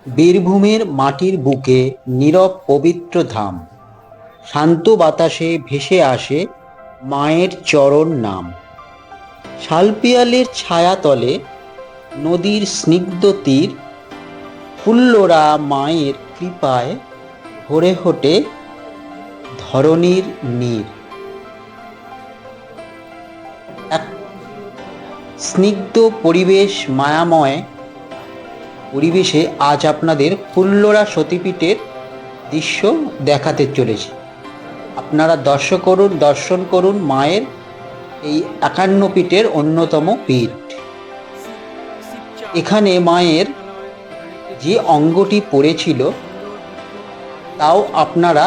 বীরভূমের মাটির বুকে নীরব পবিত্র ধাম, শান্ত বাতাসে ভেসে আসে মায়ের চরণ নাম। শালপিয়ালের ছায়াতলে নদীর স্নিগ্ধ তীর, ফুল্লরা মায়ের কৃপায় ভরে ওঠে ধরণীর নীর। এক স্নিগ্ধ পরিবেশ, মায়াময় পরিবেশে আজ আপনাদের ফুল্লরা সতীপীঠের দৃশ্য দেখাতে চলেছি। আপনারা দর্শন করুন মায়ের এই ৫১ পীঠের অন্যতম পীঠ। এখানে মায়ের যে অঙ্গটি পড়েছিল তাও আপনারা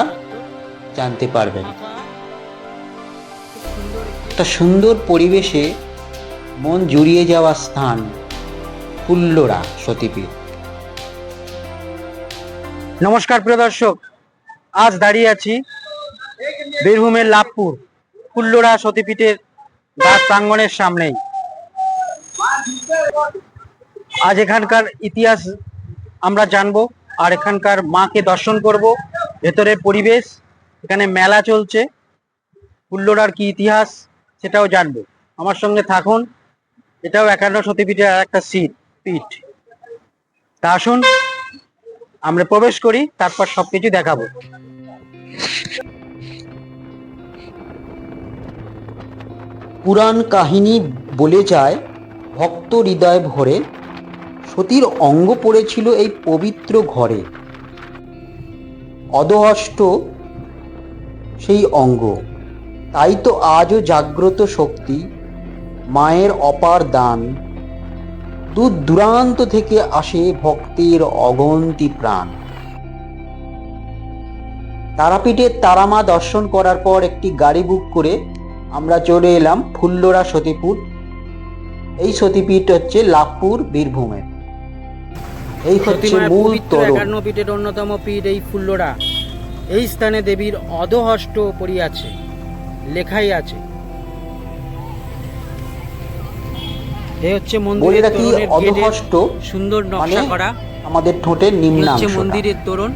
জানতে পারবেন। একটা সুন্দর পরিবেশে মন জুড়িয়ে যাওয়া স্থান ফুল্লরা সতীপীঠ। নমস্কার প্রিয় দর্শক, আজ দাঁড়িয়ে আছি বীরভূমের লাভপুর ফুল্লরা সতীপীঠের গাছ প্রাঙ্গণের সামনেই। আজ এখানকার ইতিহাস আমরা জানবো আর এখানকার মাকে দর্শন করব। ভেতরের পরিবেশ, এখানে মেলা চলছে, ফুল্লরার কি ইতিহাস সেটাও জানবো। আমার সঙ্গে থাকুন। এটাও ৫১ সতীপীঠের আর একটা পীঠ। তা আসুন আমরা প্রবেশ করি, তারপর সবকিছু দেখাবো। পুরাণ কাহিনী বলে যায়, ভক্ত হৃদয় ভরে সতীর অঙ্গ পড়েছিল এই পবিত্র ঘরে। অধহষ্ট সেই অঙ্গ, তাই তো আজও জাগ্রত শক্তি মায়ের অপার দান। দূর দূরান্ত থেকে আসে ভক্তের অগন্তি প্রাণ। তারাপীঠের তারামা দর্শন করার পর একটি গাড়ি বুক করে আমরা চলে এলাম ফুল্লরা সতীপীঠ। এই সতীপীঠ হচ্ছে লাভপুর, বীরভূমে। এই হচ্ছে মূল তোরণ। ৫১ পীঠের অন্যতম পীঠ এই ফুল্লরা। এই স্থানে দেবীর অধহষ্ট পড়িয়াছে, লেখাই আছে। এই হচ্ছে মন্দিরের তোরণের অধহষ্ট সুন্দর নকশা করা আমাদের ঠোঁটের নিম্নাংশ। মন্দিরের তোরণ।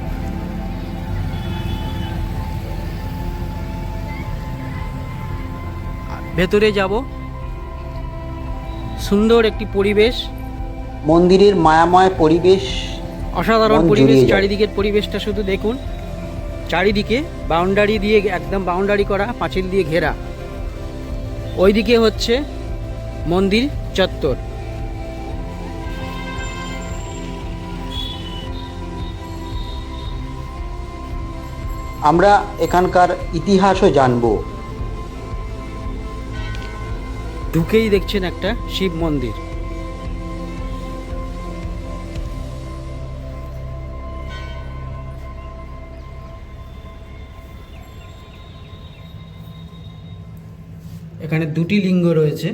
ভেতরে যাব, সুন্দর একটি পরিবেশ, মন্দিরের মায়াময় পরিবেশ, অসাধারণ পরিবেশ। চারিদিকের পরিবেশটা শুধু দেখুন। চারিদিকে বাউন্ডারি দিয়ে, একদম বাউন্ডারি করা, পাঁচিল দিয়ে ঘেরা। ওইদিকে হচ্ছে মন্দির চত্বর। আমরা এখানকার ইতিহাসও জানবো। ঢুকেই দেখছেন একটা শিব মন্দির। এখানে দুটি লিঙ্গ রয়েছে।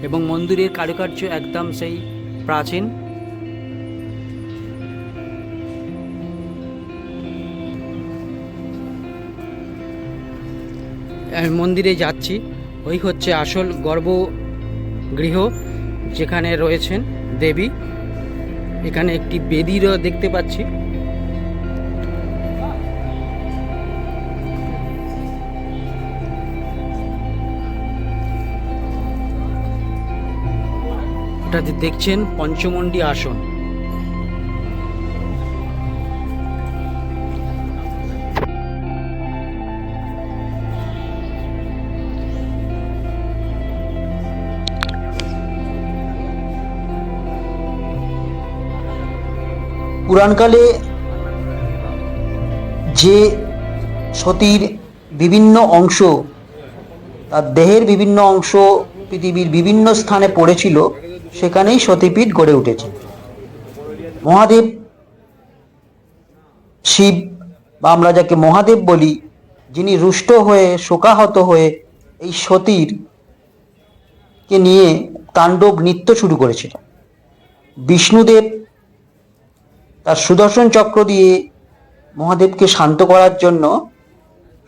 এবং মন্দিরের কারুকার্য একদম সেই প্রাচীন। মন্দিরে যাচ্ছি, ওই হচ্ছে আসল গর্ভগৃহ যেখানে রয়েছেন দেবী। এখানে একটি বেদিরও দেখতে পাচ্ছি। এটা দেখছেন পঞ্চমন্ডি আসন। পুরাণকালে যে সতীর বিভিন্ন অংশ, তার দেহের বিভিন্ন অংশ পৃথিবীর বিভিন্ন স্থানে পড়েছিল, সেখানেই সতীপীঠ গড়ে উঠেছে। মহাদেব শিব, বা আমরা যাকে মহাদেব বলি, যিনি রুষ্ট হয়ে, শোকাহত হয়ে এই সতীর কে নিয়ে তাণ্ডব নৃত্য শুরু করেছিল। বিষ্ণুদেব তার সুদর্শন চক্র দিয়ে মহাদেবকে শান্ত করার জন্য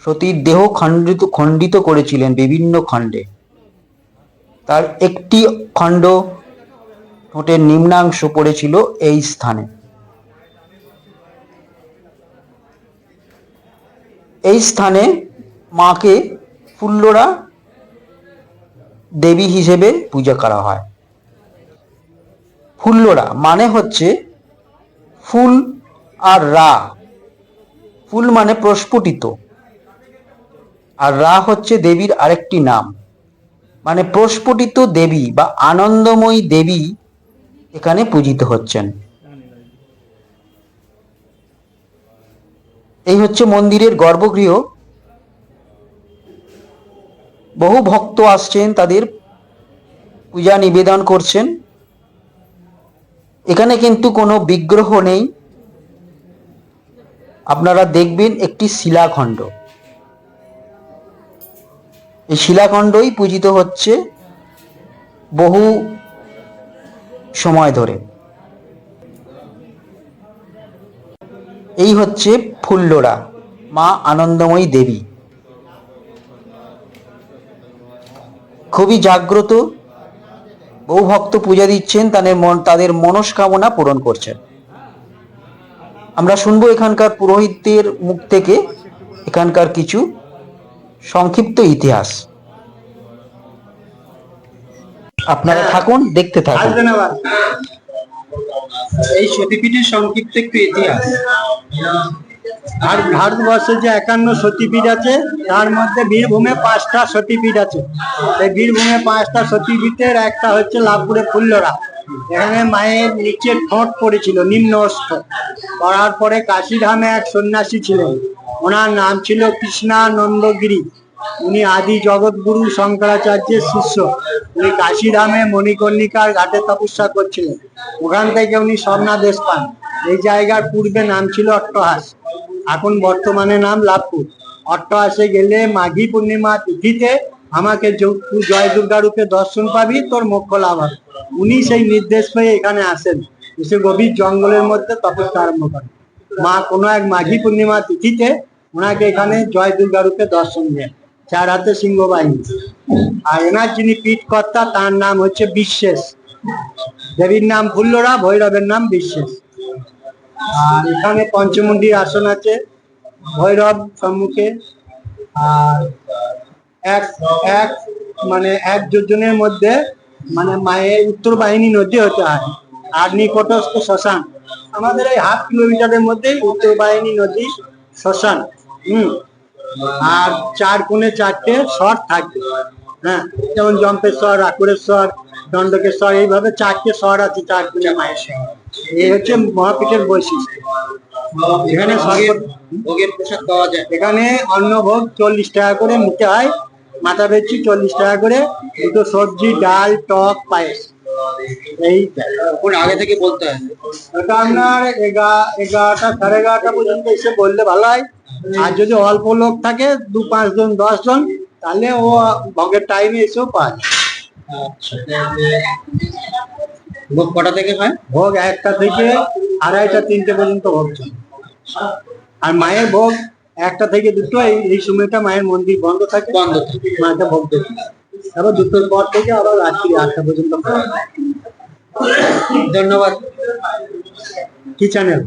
সতীর দেহ খণ্ডিত খণ্ডিত করেছিলেন বিভিন্ন খণ্ডে। তার একটি খণ্ড ঠোঁটের নিম্নাংশ পড়েছিল এই স্থানে। এই স্থানে মাকে ফুল্লরা দেবী হিসেবে পূজা করা হয়। ফুল্লরা মানে হচ্ছে ফুল আর রা। ফুল মানে প্রস্ফুটিত, আর রা হচ্ছে দেবীর আরেকটি নাম, মানে প্রস্ফুটিত দেবী বা আনন্দময়ী দেবী এখানে পূজিত হচ্ছেন। এই হচ্ছে মন্দিরের গর্ভগৃহ। বহু ভক্ত আসছেন, তাদের পূজা নিবেদন করছেন। এখানে কিন্তু কোনো বিগ্রহ নেই। আপনারা দেখবেন একটি শিলাখণ্ড। এই শিলাখণ্ডই পূজিত হচ্ছে বহু সময় ধরে। এই হচ্ছে ফুল্লরা, মা আনন্দময়ী দেবী। খুবই জাগ্রত, বহু ভক্ত পূজা দিচ্ছেন, তাদের মনস্কামনা পূরণ করছেন। আমরা শুনবো এখানকার পুরোহিতদের মুখ থেকে এখানকার কিছু সংক্ষিপ্ত ইতিহাস। আপনারা থাকুন, দেখতে থাকুন। এই সতীপীঠের সংক্ষিপ্ত একটু ইতিহাস। আর ভারতবর্ষে যে 51 সতীপীঠ আছে, তার মধ্যে বীরভূমে 5টা সতীপীঠ আছে। এই বীরভূমে 5টা সতীপীঠের একটা হচ্ছে লাভপুরে ফুল্লরা। এখানে মায়ের নিচে ঠোঁট পড়েছিল, নিম্ন অস্ত্র পড়ার পরে কাশীধামে এক সন্ন্যাসী ছিলেন, ওনার নাম ছিল কৃষ্ণানন্দগিরি। উনি আদি জগৎগুরু শঙ্করাচার্যের শিষ্য। উনি কাশীধামে মণিকর্ণিকার ঘাটে তপস্যা করছিলেন। ওখান থেকে উনি স্বর্ণাদেশ পান। এই জায়গার পূর্বে নাম ছিল অট্টহাস, এখন বর্তমানে নাম লাভপুর। অট্টহাসে গেলে মাঘী পূর্ণিমা তিথিতে আমাকে জয় দুর্গা রূপে দর্শন পাবি, তোর মোক্ষ লাভ হবে। উনি সেই নির্দেশ পেয়ে এখানে আসেন, এসে গভীর জঙ্গলের মধ্যে তপস্যা আরম্ভ করেন। মা কোনো এক মাঘী পূর্ণিমা তিথিতে ওনাকে এখানে জয় দুর্গা রূপে দর্শন দেন, 4 হাতে সিংহ বাহিনী। আর এনার যিনি পীঠকর্তা, তার নাম হচ্ছে বিশ্বেশ। দেবীর নাম ফুল্লরা, ভৈরবের নাম বিশ্বেশ। আর এখানে পঞ্চমুণ্ডীর আসন আছে, ভৈরব সম্মুখে। আর এক এক মানে এক যোজনের মধ্যে মানে মায়ের উত্তর বাহিনী নদী হতে হয়, আর নিকটস্থ শ্মশান। আমাদের এই 1/2 কিলোমিটারের মধ্যেই উত্তর বাহিনী নদী, শ্মশান। আর 4 কোণে 4টে স্বর থাকবে। হ্যাঁ, যেমন জম্পেশ্বর, আকুরেশ্বর, দণ্ডকেশ্বর, এইভাবে 4টে স্বর আছে 4 কোণে মায়ের স্বর। এই হচ্ছে মহাপীঠের বৈশিষ্ট্য। এখানে ভোগের প্রসাদ পাওয়া যায়। এখানে অন্নভোগ 40 টাকা করে নিতে হয়, মাথা পেছু 40 টাকা করে, দুটো সবজি, ডাল, টক, পায়েস। এই আগে থেকে বলতে হয়। এটা আপনার 11টা 11:30 পর্যন্ত এসে বললে ভালো হয়। আর যদি অল্প লোক থাকে, 2-5 জন 10 জন, তাহলে ও ভোগের টাইমে এসেও পায়। ভোগ কটা থেকে হয়? ভোগ 1টা থেকে 2:30 3টে পর্যন্ত ভোগ চলে। আর মায়ের ভোগ 1টা থেকে 2টো, এই সময়টা মায়ের মন্দির বন্ধ থাকে, মাকে ভোগ দেবে। তারপর 2টোর পর থেকে আবার রাত্রি 8টা পর্যন্ত। ধন্যবাদ। কি চ্যানেল?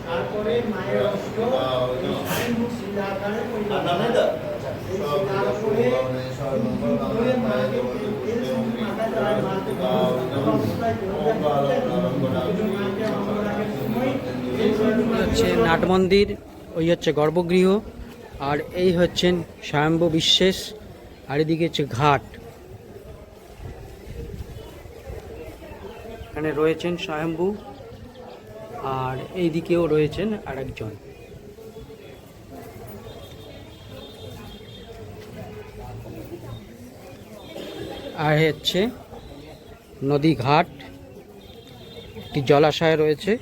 তারপরে মায়ের অস্ত্র হচ্ছে নাট মন্দির, ওই হচ্ছে গর্ভগৃহ, আর এই হচ্ছেন স্বয়ম্ভু বিশ্বেশ, আর এদিকে হচ্ছে ঘাট। এখানে রয়েছেন স্বয়ম্ভু, আর এই দিকেও রয়েছেন আরেকজন। আর হচ্ছে নদী ঘাট, একটি জলাশয় রয়েছে।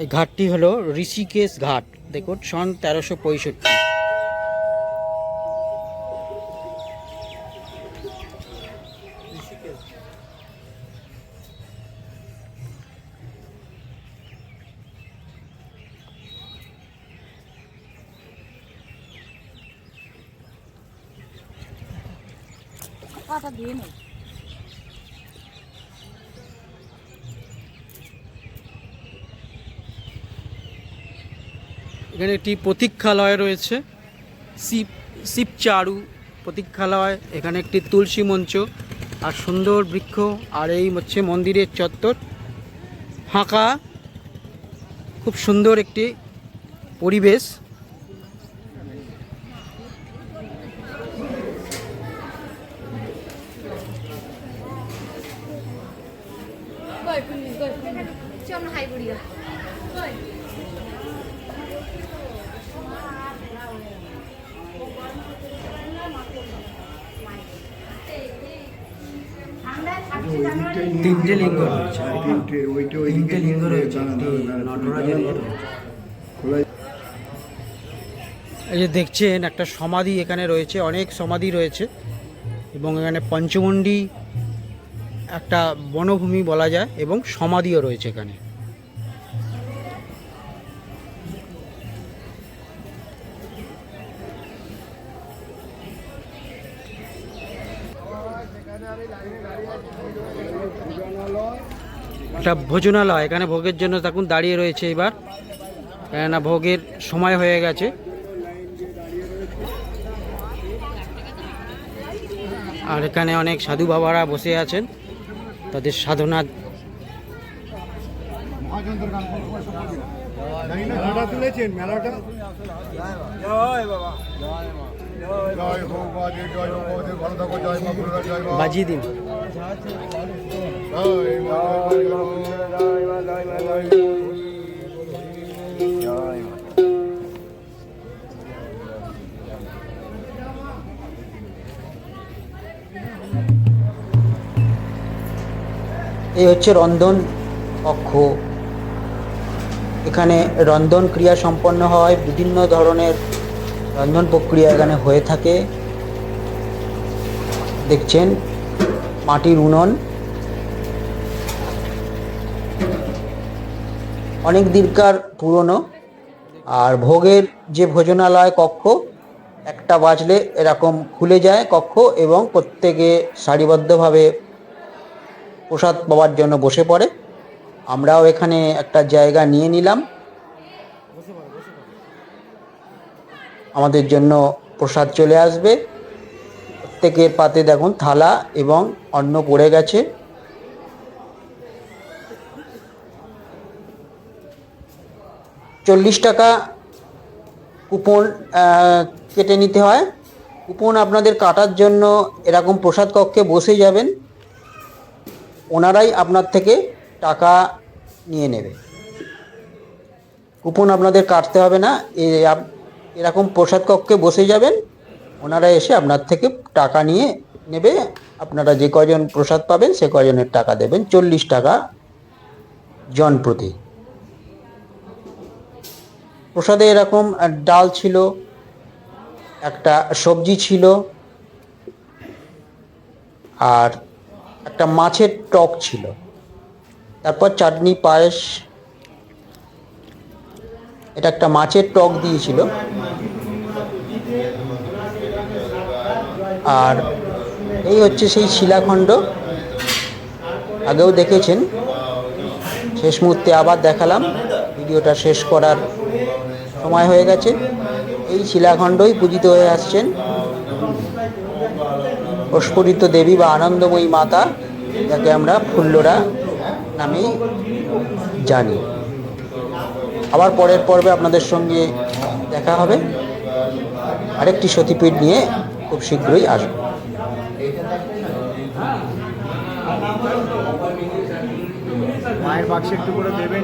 এই ঘাটটি হলো ঋষিকেশ ঘাট, দেখুন সন 1365। এখানে একটি প্রতীক্ষালয় রয়েছে, শিবচারু প্রতীক্ষালয়। এখানে একটি তুলসী মঞ্চ আর সুন্দর বৃক্ষ, আর এই হচ্ছে মন্দিরের চত্বর, ফাঁকা, খুব সুন্দর একটি পরিবেশ। তিনটে লিঙ্গ রয়েছে, তিনটে লিঙ্গ রয়েছে, নটরাজের এই যে দেখছেন একটা সমাধি এখানে রয়েছে, অনেক সমাধি রয়েছে, এবং এখানে পঞ্চমুণ্ডী একটা বনভূমি বলা যায়, এবং সমাধিও রয়েছে এখানে। একটা ভোজনালয়, এখানে ভোগের জন্য দেখুন দাঁড়িয়ে রয়েছে এবার, কেননা ভোগের সময় হয়ে গেছে। আর এখানে অনেক সাধু বাবারা বসে আছেন, তাদের সাধনা। বাজিয়ে দিন। এই হচ্ছে রন্ধন কক্ষ। এখানে রন্ধন ক্রিয়া সম্পন্ন হয়, বিভিন্ন ধরনের রন্ধন প্রক্রিয়া এখানে হয়ে থাকে। দেখছেন মাটির উনুন, অনেক দিনকার পুরনো। আর ভোগের যে ভোজনালয় কক্ষ, একটা বাজলে এরকম খুলে যায় কক্ষ, এবং প্রত্যেকে সারিবদ্ধভাবে প্রসাদ পাওয়ার জন্য বসে পড়ে। আমরাও এখানে একটা জায়গা নিয়ে নিলাম, আমাদের জন্য প্রসাদ চলে আসবে। প্রত্যেকের পাতে দেখুন থালা এবং অন্ন পড়ে গেছে। টাকা কুপন কেটে নিতে হয়। কুপন আপনাদের কাটার জন্য এরকম প্রসাদ কক্ষে বসে যাবেন, ওনারাই আপনার থেকে টাকা নিয়ে নেবে। কুপন আপনাদের কাটতে হবে না, এরকম প্রসাদ কক্ষে বসে যাবেন, ওনারা এসে আপনার থেকে টাকা নিয়ে নেবে। আপনারা যে কজন প্রসাদ পাবেন সে কজনের টাকা দেবেন, 40 টাকা জন প্রতি। প্রসাদে এরকম ডাল ছিল, একটা সবজি ছিল, আর একটা মাছের টক ছিল, তারপর চাটনি, পায়েস। এটা একটা মাছের টক দিয়েছিল। আর এই হচ্ছে সেই শিলাখণ্ড, আগেও দেখেছেন, শেষ মুহূর্তে আবার দেখালাম, ভিডিওটা শেষ করার সময় হয়ে গেছে। এই শিলাখণ্ডই পূজিত হয়ে আসছেন প্রস্ফুটিত দেবী বা আনন্দময়ী মাতা, যাকে আমরা ফুল্লরা নামেই জানি। আবার পরের পর্বে আপনাদের সঙ্গে দেখা হবে, আরেকটি সতীপীঠ নিয়ে খুব শীঘ্রই আসবে। মায়ের বাক্সে একটু করে দেবেন।